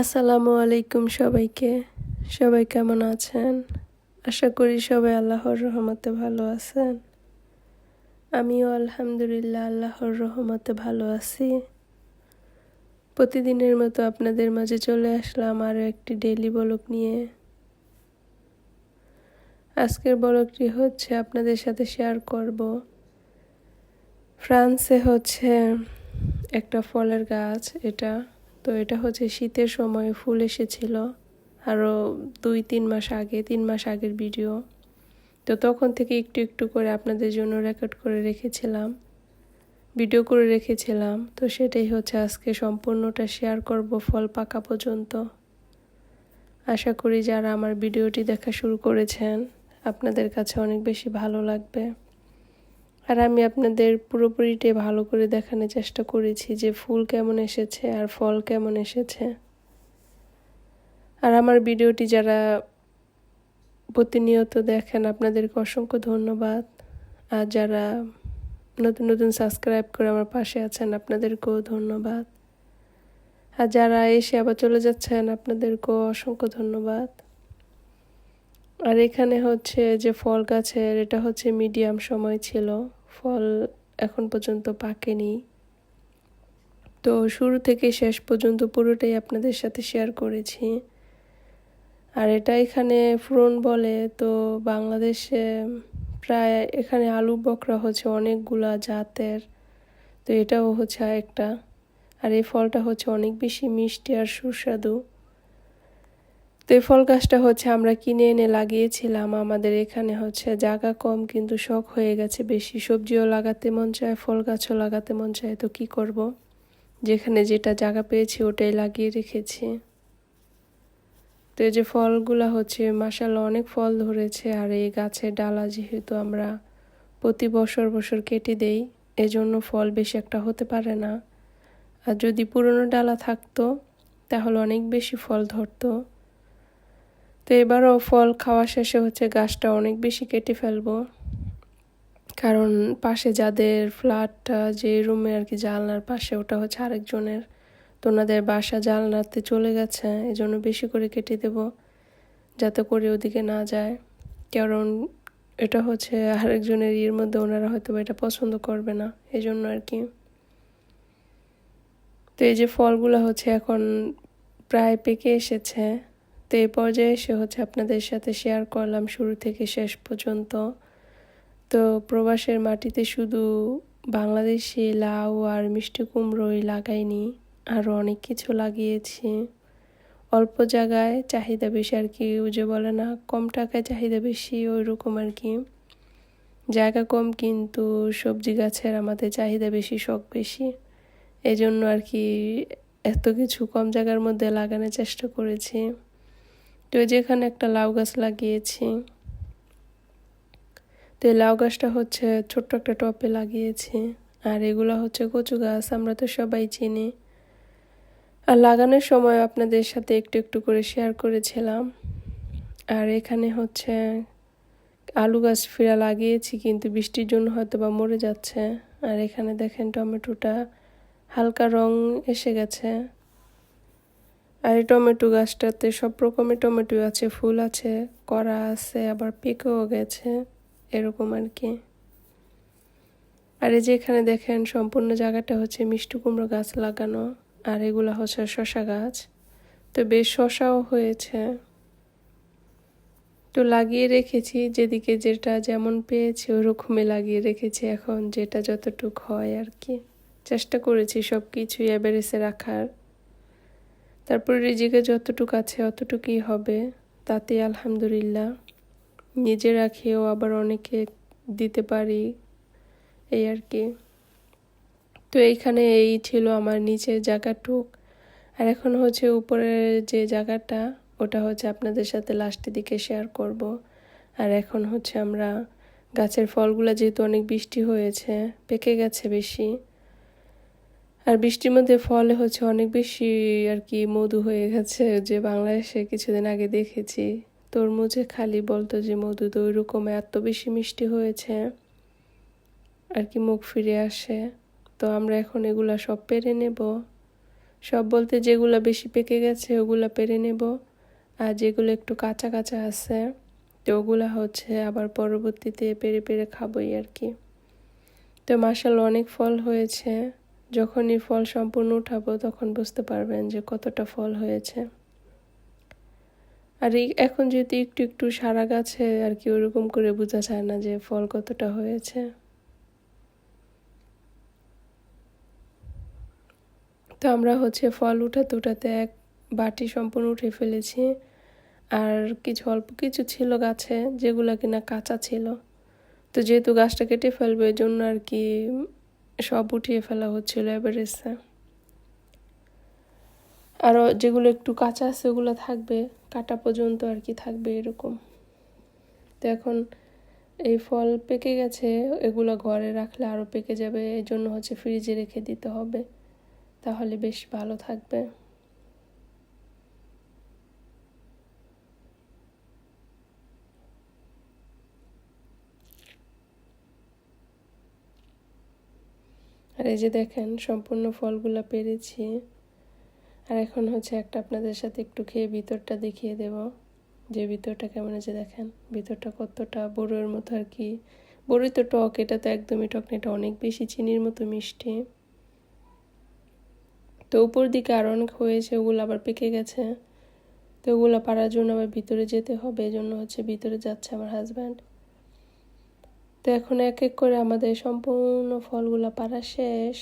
আসসালামু আলাইকুম সবাইকে। সবাই কেমন আছেন? আশা করি সবাই আল্লাহর রহমতে ভালো আছেন। আমিও আলহামদুলিল্লাহ আল্লাহর রহমতে ভালো আছি। প্রতিদিনের মতো আপনাদের মাঝে চলে আসলাম আরও একটি ডেইলি ব্লগ নিয়ে। আজকের ব্লগটি হচ্ছে আপনাদের সাথে শেয়ার করব। ফ্রান্সে হচ্ছে একটা ফলের গাছ এটা হচ্ছে শীতের সময় ফুল এসেছিল আরও 3 মাস আগের ভিডিও। তো তখন থেকে একটু একটু করে আপনাদের জন্য রেকর্ড করে রেখেছিলাম, ভিডিও করে রেখেছিলাম। তো সেটাই হচ্ছে আজকে সম্পূর্ণটা শেয়ার করব ফল পাকা পর্যন্ত। আশা করি যারা আমার ভিডিওটি দেখা শুরু করেছেন আপনাদের কাছে অনেক বেশি ভালো লাগবে। আর আমি আপনাদের পুরোপুরিটাই ভালো করে দেখানোর চেষ্টা করেছি যে ফুল কেমন এসেছে আর ফল কেমন এসেছে। আর আমার ভিডিওটি যারা প্রতিনিয়ত দেখেন আপনাদেরকে অসংখ্য ধন্যবাদ। আর যারা নতুন নতুন সাবস্ক্রাইব করে আমার পাশে আছেন আপনাদেরকেও ধন্যবাদ। আর যারা এসে আবার চলে যাচ্ছেন আপনাদেরকেও অসংখ্য ধন্যবাদ। আর এখানে হচ্ছে যে ফল গাছের এটা হচ্ছে মিডিয়াম সময় ছিল, ফল এখন পর্যন্ত পাকেনি। তো শুরু থেকে শেষ পর্যন্ত পুরোটাই আপনাদের সাথে শেয়ার করেছি। আর এটা এখানে ফ্রন বলে। তো বাংলাদেশে প্রায় এখানে আলু বকরা হচ্ছে অনেকগুলা জাতের। তো এটাও হচ্ছে একটা। আর এই ফলটা হচ্ছে অনেক বেশি মিষ্টি আর সুস্বাদু। তো এই ফল গাছটা হচ্ছে আমরা কিনে এনে লাগিয়েছিলাম। আমাদের এখানে হচ্ছে জায়গা কম কিন্তু শখ হয়ে গেছে বেশি, সবজিও লাগাতে মন চায়, ফল গাছও লাগাতে মন চায়। তো কি করব, যেখানে যেটা জায়গা পেয়েছি ওটাই লাগিয়ে রেখেছি। তো এই যে ফলগুলা হচ্ছে মাশাআল্লাহ অনেক ফল ধরেছে। আর এই গাছের ডালা যেহেতু আমরা প্রতি বছর কেটে দেই, এজন্য ফল বেশি একটা হতে পারে না। আর যদি পুরনো ডালা থাকতো তাহলে অনেক বেশি ফল ধরতো। তো এবারও ফল খাওয়া শেষে হচ্ছে গাছটা অনেক বেশি কেটে ফেলবো, কারণ পাশে যাদের ফ্ল্যাটটা, যে রুমে আর কি জানলার পাশে, ওটা হচ্ছে আরেকজনের। তো ওনাদের বাসা জানলাতে চলে গেছে, এজন্য বেশি করে কেটে দেব যাতে করে ওদিকে না যায়। কারণ এটা হচ্ছে আরেকজনের ইয়ের মধ্যে, ওনারা হয়তো এটা পছন্দ করবে না, এজন্য আর কি। তো এই যে ফলগুলো হচ্ছে এখন প্রায় পেকে এসেছে। তো এই পর্যায়ে এসে হচ্ছে আপনাদের সাথে শেয়ার করলাম শুরু থেকে শেষ পর্যন্ত। তো প্রবাসের মাটিতে শুধু বাংলাদেশি লাউ আর মিষ্টি কুমড়োই লাগাইনি, আরও অনেক কিছু লাগিয়েছি। অল্প জায়গায় চাহিদা বেশি আর কি, ওই যে বলে না কম টাকায় চাহিদা বেশি, ওই রকম আর কি। জায়গা কম কিন্তু সবজি গাছের আমাদের চাহিদা বেশি, শখ বেশি। এই জন্য আর কি এত কিছু কম জায়গার মধ্যে লাগানোর চেষ্টা করেছি। তো যেখানে একটা লাউ গাছ লাগিয়েছি, তো এই লাউ গাছটা হচ্ছে ছোট্ট একটা টবে লাগিয়েছি। আর এগুলো হচ্ছে কচু গাছ, আমরা তো সবাই চিনি। আর লাগানোর সময় আপনাদের সাথে একটু একটু করে শেয়ার করেছিলাম। আর এখানে হচ্ছে আলু গাছ ফিরা লাগিয়েছি কিন্তু বৃষ্টির জন্য হয়তো বা মরে যাচ্ছে। আর এখানে দেখেন টমেটোটা হালকা রং এসে গেছে। আর এই টমেটো গাছটাতে সব রকমের টমেটো আছে, ফুল আছে, কড়া আছে, আবার পেকেও গেছে, এরকম আর কি। আর এই যে এখানে দেখেন সম্পূর্ণ জায়গাটা হচ্ছে মিষ্টি কুমড়ো গাছ লাগানো। আর এগুলো হচ্ছে শসা গাছ। তো বেশ শসাও হয়েছে। তো লাগিয়ে রেখেছি, যেদিকে যেটা যেমন পেয়েছি ওরকমই লাগিয়ে রেখেছি। এখন যেটা যতটুকু হয় আর কি, চেষ্টা করেছি সব কিছুই এভারেজে রাখার। তারপরে রিজিকে যতটুকু আছে অতটুকুই হবে, তাতে আলহামদুলিল্লাহ। নিজে রাখিও আবার অনেকে দিতে পারি, এই আর কি। তো এইখানে এই ছিল আমার নিচের জায়গাটুক। আর এখন হচ্ছে উপরের যে জায়গাটা, ওটা হচ্ছে আপনাদের সাথে লাস্টের দিকে শেয়ার করব। আর এখন হচ্ছে আমরা গাছের ফলগুলো যেহেতু অনেক বৃষ্টি হয়েছে, পেকে গেছে বেশি। আর বৃষ্টির মধ্যে ফলে হচ্ছে অনেক বেশি আর কি মধু হয়ে গেছে। যে বাংলাদেশে কিছুদিন আগে দেখেছি তরমুজে খালি বলতো যে মধু, তো ওই রকম এত বেশি মিষ্টি হয়েছে আর কি, মুখ ফিরে আসে। তো আমরা এখন এগুলা সব পেরে নেব, সব বলতে যেগুলো বেশি পেকে গেছে ওগুলো পেরে নেব, আর যেগুলো একটু কাঁচা কাঁচা আছে তো ওগুলো হচ্ছে আবার পরবর্তীতে পেরে পেরে খাবোই আর কি। তো মাশাআল্লাহ অনেক ফল হয়েছে, যখনই ফল সম্পূর্ণ উঠাবো তখন বুঝতে পারবেন যে কতটা ফল হয়েছে। আর এখন যেহেতু একটু একটু সারা গাছে আর কি, ওরকম করে বোঝা যায় না যে ফল কতটা হয়েছে। তো আমরা হচ্ছে ফল উঠাতে উঠাতে এক বাটি সম্পূর্ণ উঠে ফেলেছি, আর কিছু অল্প কিছু ছিল গাছে যেগুলো কিনা কাঁচা ছিল। তো যেহেতু গাছটা কেটে ফেলবে এই জন্য আর কি সব উঠিয়ে ফেলা হচ্ছিল এভারেস্টে। আরও যেগুলো একটু কাঁচা আছে ওগুলো থাকবে, কাটা পর্যন্ত আর কি থাকবে এরকম। তো এখন এই ফল পেকে গেছে, এগুলো ঘরে রাখলে আরও পেকে যাবে, এই জন্য হচ্ছে ফ্রিজে রেখে দিতে হবে, তাহলে বেশ ভালো থাকবে। আর এই যে দেখেন সম্পূর্ণ ফলগুলো পেরেছি। আর এখন হচ্ছে একটা আপনাদের সাথে একটু খেয়ে ভিতরটা দেখিয়ে দেব যে ভিতরটা কেমন আছে। দেখেন ভিতরটা কতটা বড়ইয়ের মতো আর কি। বড়ই তো টক, এটা তো একদমই টক না, এটা অনেক বেশি চিনির মতো মিষ্টি। তো উপর দিকে আরও অনেক হয়েছে, ওগুলো আবার পেকে গেছে। তো ওগুলো পাড়ার জন্য আবার ভিতরে যেতে হবে, এই জন্য হচ্ছে ভিতরে যাচ্ছে আমার হাজব্যান্ড। তো এখন এক এক করে আমাদের সম্পূর্ণ ফলগুলো পাড়া শেষ।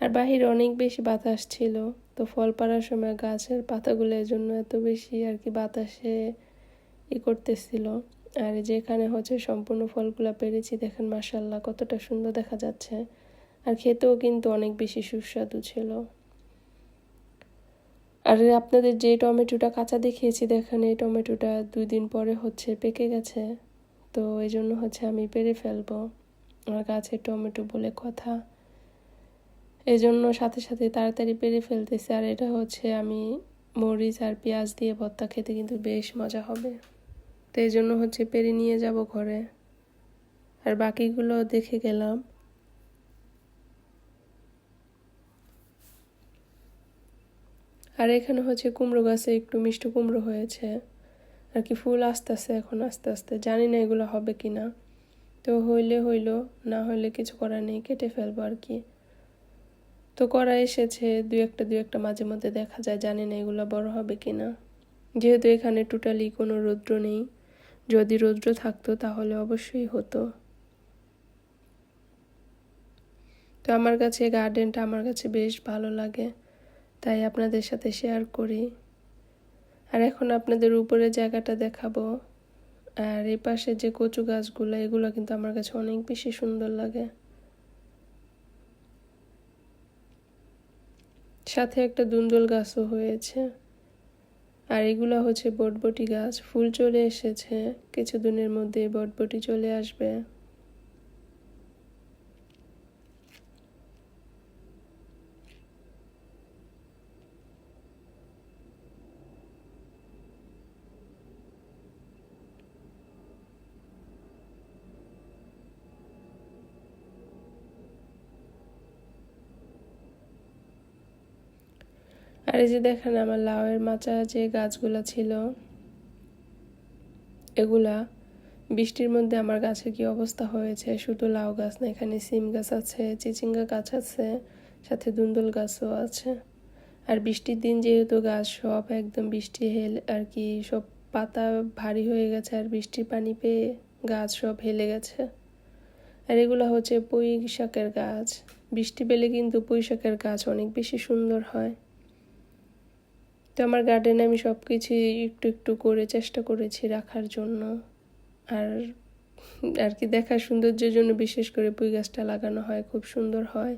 আর বাহিরে অনেক বেশি বাতাস ছিল, তো ফল পাড়ার সময় গাছের পাতাগুলো এর জন্য এত বেশি আর কি বাতাসে করতেছিল। আর যেখানে হচ্ছে সম্পূর্ণ ফলগুলো পেরেছি, দেখেন মাশাআল্লাহ কতটা সুন্দর দেখা যাচ্ছে, আর খেতেও কিন্তু অনেক বেশি সুস্বাদু ছিল। আর আপনাদের যে টমেটোটা কাঁচা দেখিয়েছি, দেখেন এই টমেটোটা 2 দিন পরে হচ্ছে পেকে গেছে, তো এই জন্য হচ্ছে আমি পেরে ফেলবো, আমার গাছের টমেটো বলে কথা, এই জন্য সাথে সাথে তাড়াতাড়ি পেরে ফেলতেছি। আর এটা হচ্ছে আমি মরিচ আর পেঁয়াজ দিয়ে ভর্তা খেতে কিন্তু বেশ মজা হবে, তো এই জন্য হচ্ছে পেরে নিয়ে যাব ঘরে। আর বাকিগুলো দেখে গেলাম। আর এখানে হচ্ছে কুমড়ো গাছে একটু মিষ্টি কুমড়ো হয়েছে আর কি, ফুল আসতেছে এখন আস্তে আস্তে, জানি না এগুলো হবে কি না। তো হইলে হইলো, না হইলে কিছু করার নেই, কেটে ফেলবো আর কি। তো করা এসেছে দু একটা মাঝে মধ্যে দেখা যায়, জানি না এগুলো বড় হবে কি না, যেহেতু এখানে টোটালি কোনো রৌদ্র নেই। যদি রৌদ্র থাকতো তাহলে অবশ্যই হতো। তো আমার কাছে গার্ডেনটা আমার কাছে বেশ ভালো লাগে, তাই আপনাদের সাথে শেয়ার করি। আর এখন আপনাদের উপরের জায়গাটা দেখাবো। আর এই পাশে যে কচু গাছগুলো, এগুলো কিন্তু আমার কাছে অনেক বেশি সুন্দর লাগে। সাথে একটা দুন্দুল গাছও হয়েছে। আর এগুলো হচ্ছে বটবটি গাছ, ফুল চলে এসেছে, কিছুদিনের মধ্যে বটবটি চলে আসবে। আর এই যে দেখেন আমার লাউয়ের মাচা যে গাছগুলা ছিল, এগুলা বৃষ্টির মধ্যে আমার গাছের কি অবস্থা হয়েছে। শুধু লাউ গাছ না, এখানে সিম গাছ আছে, চিচিঙ্গা গাছ আছে, সাথে দুন্দুল গাছও আছে। আর বৃষ্টির দিন যেহেতু গাছ সব একদম বৃষ্টি হেলে আর কি, সব পাতা ভারী হয়ে গেছে, আর বৃষ্টির পানি পেয়ে গাছ সব হেলে গেছে। আর এগুলো হচ্ছে পুঁই শাকের গাছ, বৃষ্টি পেলে কিন্তু পুঁই শাকের গাছ অনেক বেশি সুন্দর হয়। তো আমার গার্ডেনে আমি সব কিছুই একটু একটু করে চেষ্টা করেছি রাখার জন্য। আর আর কি দেখার সৌন্দর্যের জন্য বিশেষ করে পুঁই গাছটা লাগানো হয়, খুব সুন্দর হয়,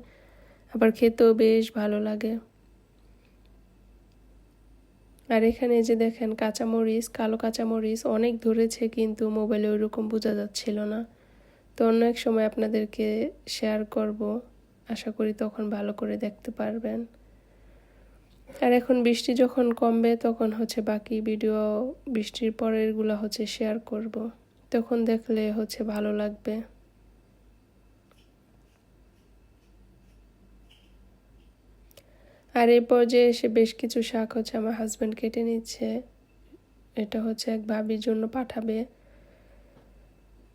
আবার খেতেও বেশ ভালো লাগে। আর এখানে যে দেখেন কাঁচামরিচ, কালো কাঁচামরিচ অনেক ধরেছে, কিন্তু মোবাইলে ওইরকম বোঝা যাচ্ছিল না, তো অন্য এক সময় আপনাদেরকে শেয়ার করব। আশা করি তখন ভালো করে দেখতে পারবেন। আর এখন বৃষ্টি যখন কমবে তখন হচ্ছে বাকি ভিডিও বৃষ্টির পরেরগুলো হচ্ছে শেয়ার করব, তখন দেখলে হচ্ছে ভালো লাগবে। আর এই পর্যায়ে এসে বেশ কিছু শাক হচ্ছে আমার হাজব্যান্ড কেটে নিচ্ছে। এটা হচ্ছে এক ভাবির জন্য পাঠাবে,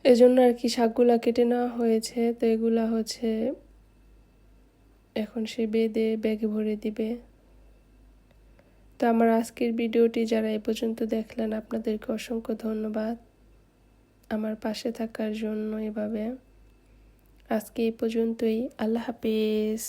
এজন্য আর কি শাকগুলা কেটে নেওয়া হয়েছে। তো এগুলা হচ্ছে এখন সে বেঁধে ব্যাগে ভরে দিবে। তো আমার আজকের ভিডিওটি যারা এ পর্যন্ত দেখলেন আপনাদেরকে অসংখ্য ধন্যবাদ আমার পাশে থাকার জন্য। এভাবে আজকে এই পর্যন্তই। আল্লাহ হাফেজ।